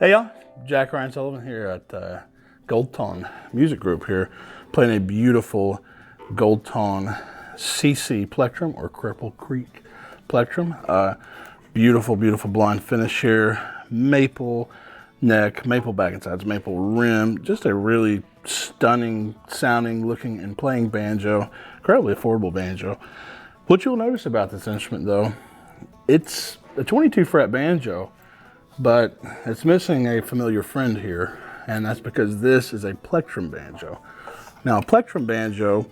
Hey y'all, Jack Ryan Sullivan here at Gold Tone Music Group here, playing a beautiful Gold Tone CC-Plectrum or Cripple Creek Plectrum. Beautiful, beautiful blonde finish here, maple neck, maple back and sides, maple rim, just a really stunning sounding, looking and playing banjo, incredibly affordable banjo. What you'll notice about this instrument though, it's a 22 fret banjo, but it's missing a familiar friend here, and that's because this is a Plectrum banjo. Now, a Plectrum banjo,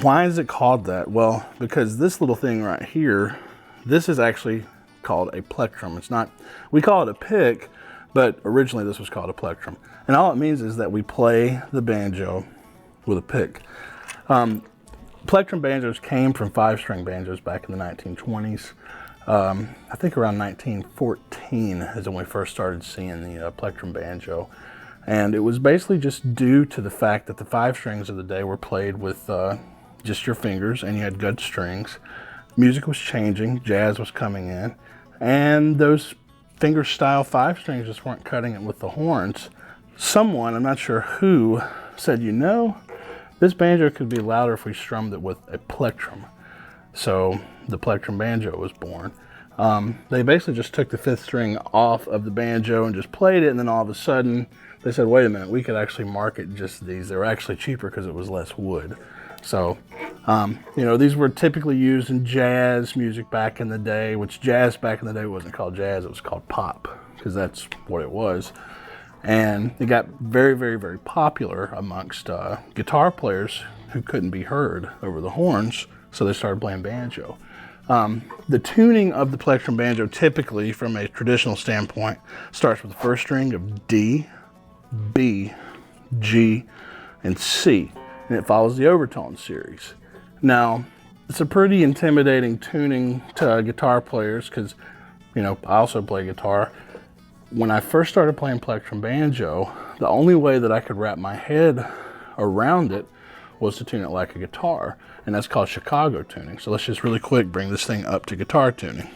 why is it called that? Well, because this little thing right here, this is actually called a plectrum. It's not, we call it a pick, but originally this was called a plectrum. And all it means is that we play the banjo with a pick. Plectrum banjos came from 5-string banjos back in the 1920s. I think around 1914 is when we first started seeing the Plectrum banjo. And it was basically just due to the fact that the 5 strings of the day were played with just your fingers, and you had good strings. Music was changing, jazz was coming in, and those finger style 5 strings just weren't cutting it with the horns. Someone, I'm not sure who, said, you know, this banjo could be louder if we strummed it with a plectrum. So the Plectrum banjo was born. They basically just took the 5th string off of the banjo and just played it, and then all of a sudden they said, wait a minute, we could actually market just these. They were actually cheaper because it was less wood. So, you know, these were typically used in jazz music back in the day, which jazz back in the day wasn't called jazz, it was called pop, because that's what it was. And it got very, very, very popular amongst guitar players who couldn't be heard over the horns, so they started playing banjo. The tuning of the Plectrum banjo typically, from a traditional standpoint, starts with the first string of D, B, G, and C, and it follows the overtone series. Now, it's a pretty intimidating tuning to guitar players because, you know, I also play guitar. When I first started playing Plectrum banjo, the only way that I could wrap my head around it was to tune it like a guitar, and that's called Chicago tuning. So let's just really quick bring this thing up to guitar tuning.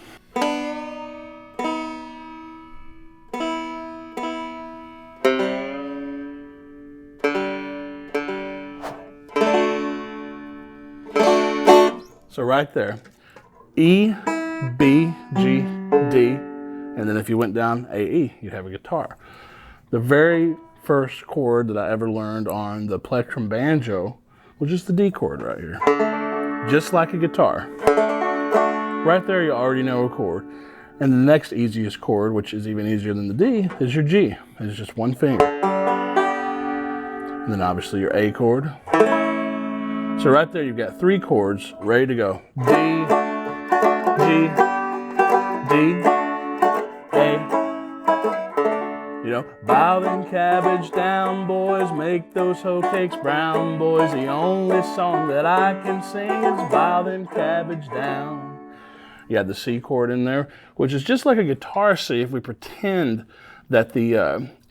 So right there, E, B, G, D, and then if you went down A, E, you'd have a guitar. The very first chord that I ever learned on the Plectrum banjo was just the D chord right here, just like a guitar. Right there, you already know a chord. And the next easiest chord, which is even easier than the D, is your G. It's just one finger. And then obviously your A chord. So right there, you've got 3 chords ready to go. D, G, D, A. You know, bow them cabbage down, boys, make those hoe cakes brown, boys. The only song that I can sing is bow them cabbage down. You have the C chord in there, which is just like a guitar C if we pretend that the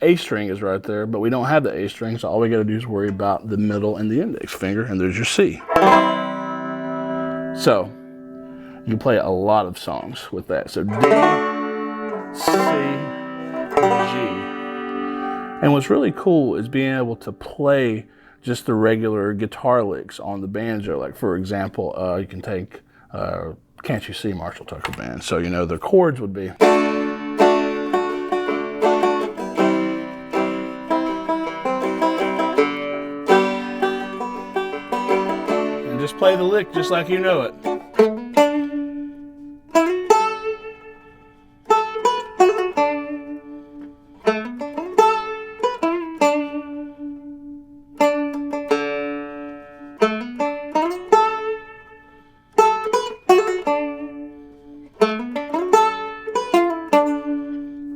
A string is right there, but we don't have the A string, so all we gotta do is worry about the middle and the index finger, and there's your C. So, you can play a lot of songs with that. So D, C, G. And what's really cool is being able to play just the regular guitar licks on the banjo. Like for example, you can take Can't You See Marshall Tucker Band. So you know the chords would be. And just play the lick just like you know it.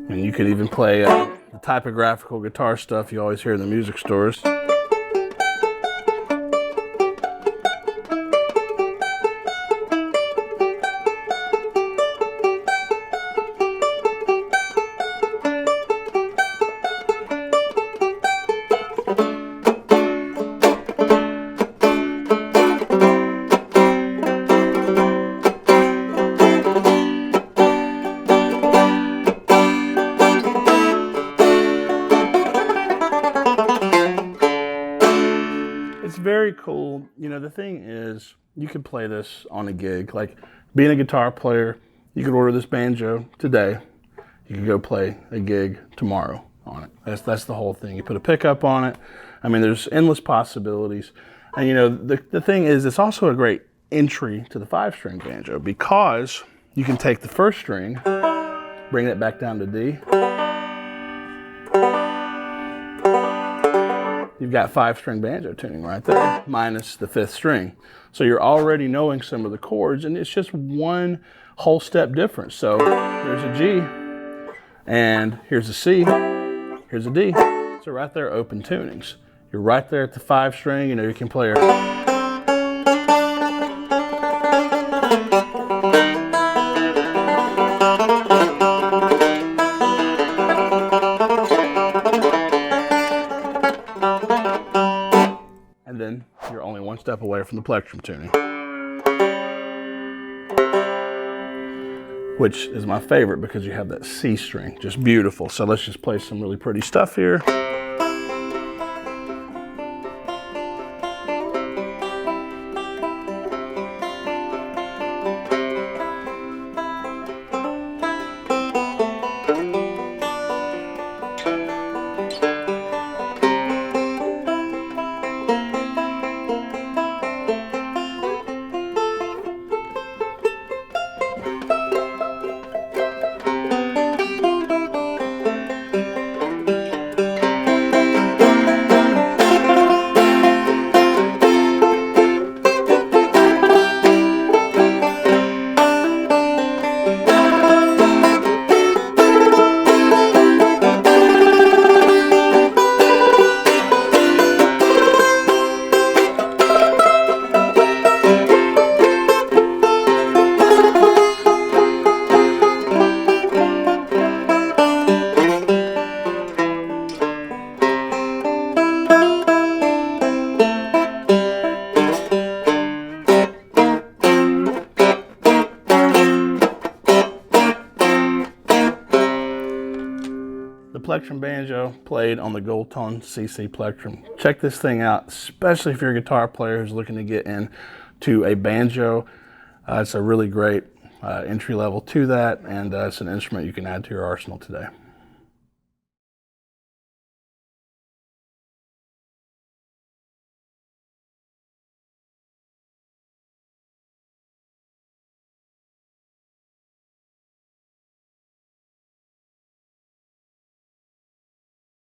And you could even play the typographical guitar stuff you always hear in the music stores. very cool. You know, the thing is, you can play this on a gig. Like, being a guitar player, you could order this banjo today. You could go play a gig tomorrow on it. That's the whole thing. You put a pickup on it. I mean, there's endless possibilities. And you know, the thing is, it's also a great entry to the 5-string banjo, because you can take the first string, bring it back down to D. You've got 5-string banjo tuning right there, minus the 5th string. So you're already knowing some of the chords, and it's just one whole step difference. So here's a G, and here's a C, here's a D. So right there, open tunings. You're right there at the 5 string, you know, you can play your... And then you're only one step away from the plectrum tuning, which is my favorite because you have that C string, just beautiful. So let's just play some really pretty stuff here. Plectrum Banjo played on the Gold Tone CC-Plectrum. Check this thing out, especially if you're a guitar player who's looking to get into a banjo. It's a really great entry level to that, and it's an instrument you can add to your arsenal today.